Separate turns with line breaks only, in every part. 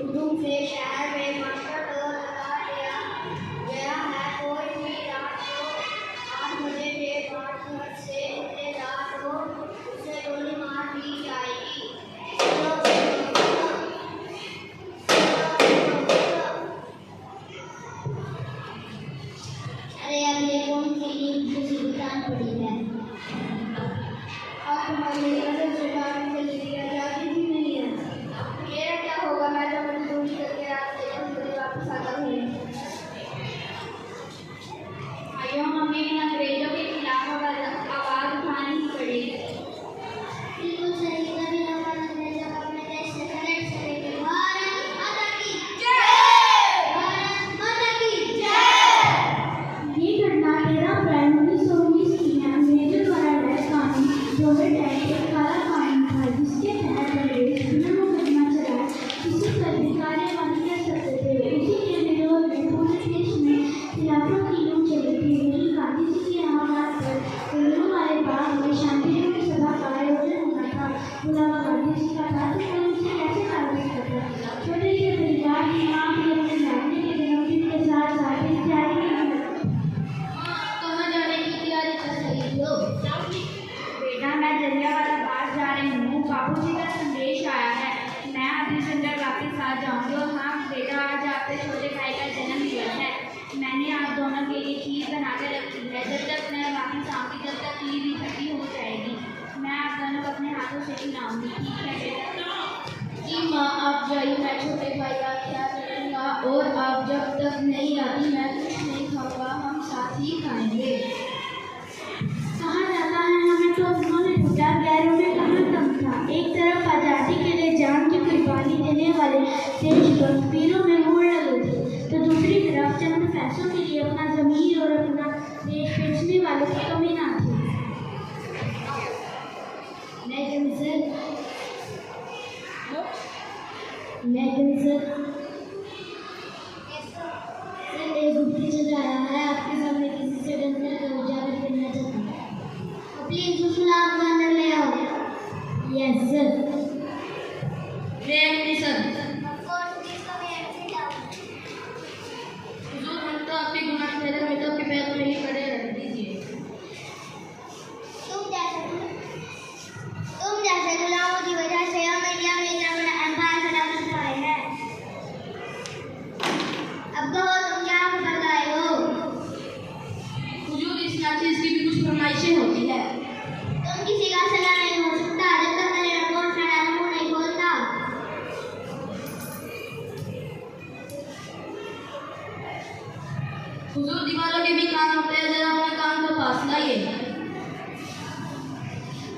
उधम से शहर में मास्टर डोर लगा दिया गया है। कोई भी रात को 8 बजे के बाद घर से इंतजार हो, उसे गोली मार दी जाएगी। अरे अब ये कौन सी मुसीबत पड़ी है? अब हमारे घर से बाहर चली गई, आजादी भी नहीं है। मेरा क्या होगा? मैं तो मजदूरी करके रात से वापस आता हूँ। आइयो, हमें इन अंग्रेजों के खिलाफ आवाज उठानी ही पड़ेगी। बिल्कुल सही, तभी हम अंग्रेजों को अपने देश से कनेक्ट करेंगे। भारत माता की जय! भारत माता की जय!
ये घटना 13 अप्रैल 1919 की है। अंग्रेजों द्वारा लाया कानून रोबर्ट एक्ट एक काला कानून था, जिसके तहत अंग्रेज बिना मुकदमा चलाए किसी पर भी कार्यवाही कर सकते थे। उसी के विरोध में पूरे देश में खिलाफों की लूट चली थी। वहीं गांधी जी के आह्वान पर नेहरू वाले बाग में शांतिपूर्ण सभा का आयोजन हुआ था। बुलावा गांधी जी का था, तो कोई उसे कैसे टाल सकता? छोटे से परिवार की मां भी अपने बेटे के जन्मदिन के साथ साथ इस तैयारी में
कहाँ जाने की तैयारी कर रही हो? बेटा, मैं जलियांवाला बाग जा रही हूँ। बाबूजी का संदेश आया है, मैं अभी संजय वापस आ जाऊँगी। और हाँ बेटा, आज आपके छोटे भाई का जन्म दिवस है। मैंने आप दोनों के लिए खीर बना कर रखी है। जब तक मैं वापस आऊँगी तब तक खीर भी खट्टी हो जाएगी। मैं आप दोनों को अपने हाथों से खिलाऊंगी, ठीक है बेटा? जी माँ, आप जाइए, मैं छोटे भाई का ख्याल रखूँगा। और आप जब तक नहीं आती मैं कुछ नहीं खाऊंगा, हम साथ ही खाएंगे।
कहा जाता है हमें तो उन्होंने लूटा, गैरों में कहाँ दम था। एक तरफ आज़ादी के लिए जान की कुर्बानी देने वाले देशभक्त वीरों में मोड़ लगे थे, तो दूसरी तरफ चंद पैसों के लिए अपना जमीन और अपना देश बेचने वालों की कमी ना थी।
सर, एक गुप्तचर आया है, आपके सामने किसी से डरने को उजागर करना चाहता हूँ। प्लीज उस गुलाम को अंदर ले आओ। Yes sir. हुजूर, हम तो आपके गुनाह ठहरे हुए तो आपके पैरों में ही खड़े रह दीजिए। तुम जैसे गुलामों की वजह से हम इंडिया में इतना बड़ा एम्पायर खड़ा कर पाए हैं। अब कहो, तुम क्या कर रहे हो? हुजूर, इस चीज की भी कुछ फरमाइशें होती है। तुम किसी का सलाह नहीं हो सकता जब तक मेरे रिपोर्ट का मुंह नहीं खोलता। हुजूर, दीवारों के भी कान होते हैं, जरा अपने कान को पास लाइए।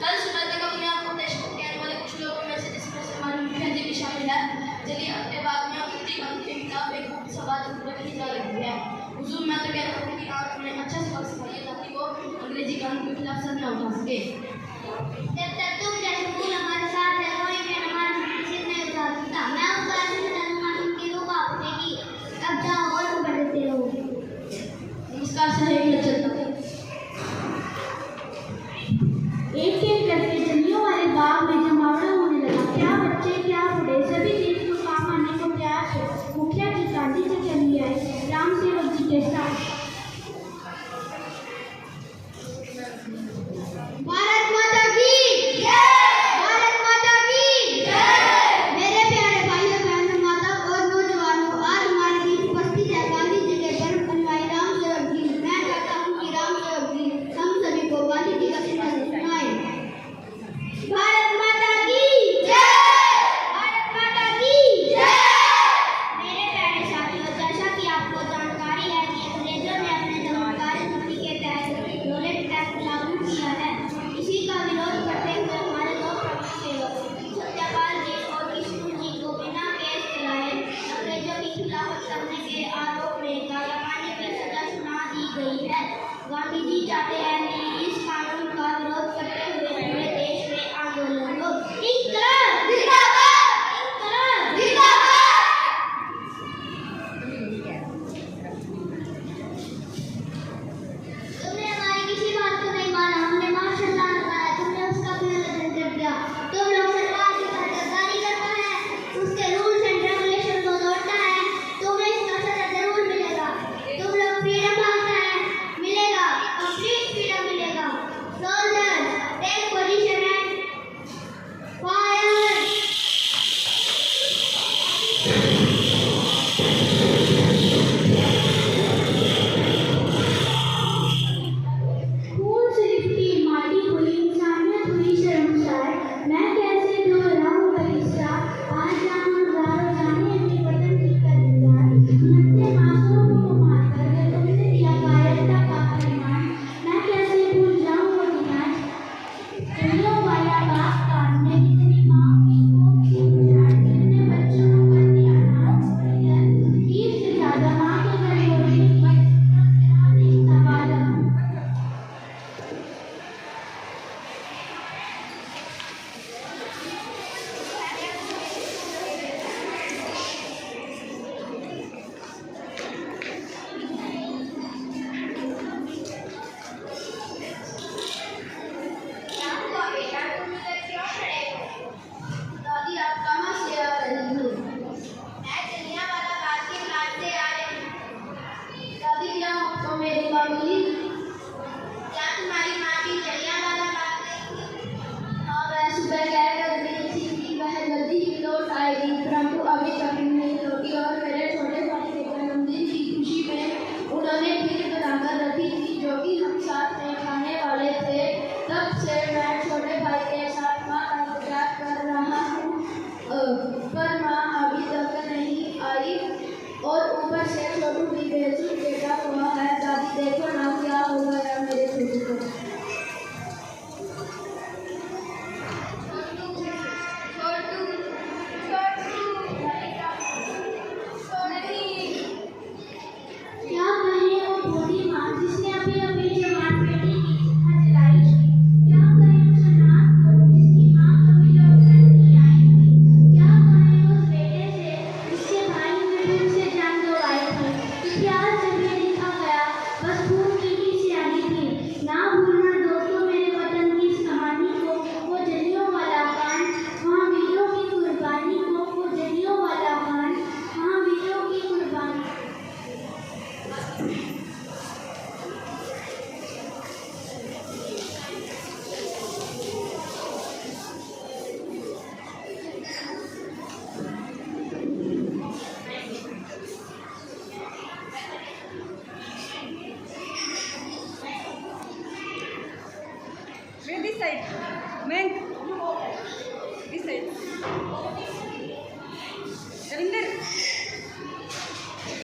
कल सुबह तक अपने आप को देश को कहने वाले कुछ लोगों में से, जिसमें से हमारी मुखिया जी भी शामिल है, जलियांवाला बाग में उनकी गंध के खिलाफ एक गुप्त सभा रखी जा रही है। हुजूर, मैं तो कहता हूँ कि आप उन्हें अच्छा सबक सिखाइए ताकि वो अंग्रेजी कानून के खिलाफ सर न उठा सके। जब तक तुम जैसे फूल हमारे साथ है, कोई भी हमारे सिर नहीं उठा सकता। मैं उस बात से कानून की रूह उठेगी। अब जाओ और बढ़ते रहो। नमस्कार साहेब, चलता है।
एक एक करके जलियांवाले बाग में जमावड़ा होने लगा। क्या बच्चे, क्या बूढ़े, सभी देश को काम आने को तैयार थे। मुखिया जी गांधी से चली आए, राम सेवक जी के साथ।
भारत माता की जय! भारत माता की जय! मेरे प्यारे भाइयों, बहनों, माता और नौजवानों, आज हमारे बीच उपस्थित है गांधी जी के धर्म अनुयायी राम सेवक जी। मैं
से मैं छोटे भाई के साथ माँ का इंतजार कर रहा हूँ, पर माँ अभी तक नहीं आई और ऊपर से छोटू भी बेसुध लेटा हुआ है। दादी देखो ना क्या हो गया मेरे छोटू को। क्या कहें वो बूढ़ी माँ जिसने अभी अभी जवान बेटी की चिता जलाई थी। क्या कहें उस अनाथ को जिसकी माँ कभी लौटकर नहीं आई थी। क्या कहें उस बेटे से जिसके भाई ने भी उसे जान गंवाई थी। इतिहास जब ये लिखा गया बस खून की ही स्याही थी। ना भूलना दोस्तों मेरे वतन की इस कहानी को, वो जलियांवाला कांड, वहाँ वीरों की कुर्बानी को, वो जलियांवाला कांड, वहाँ वीरों की कुर्बानी।
Ready, side. Men.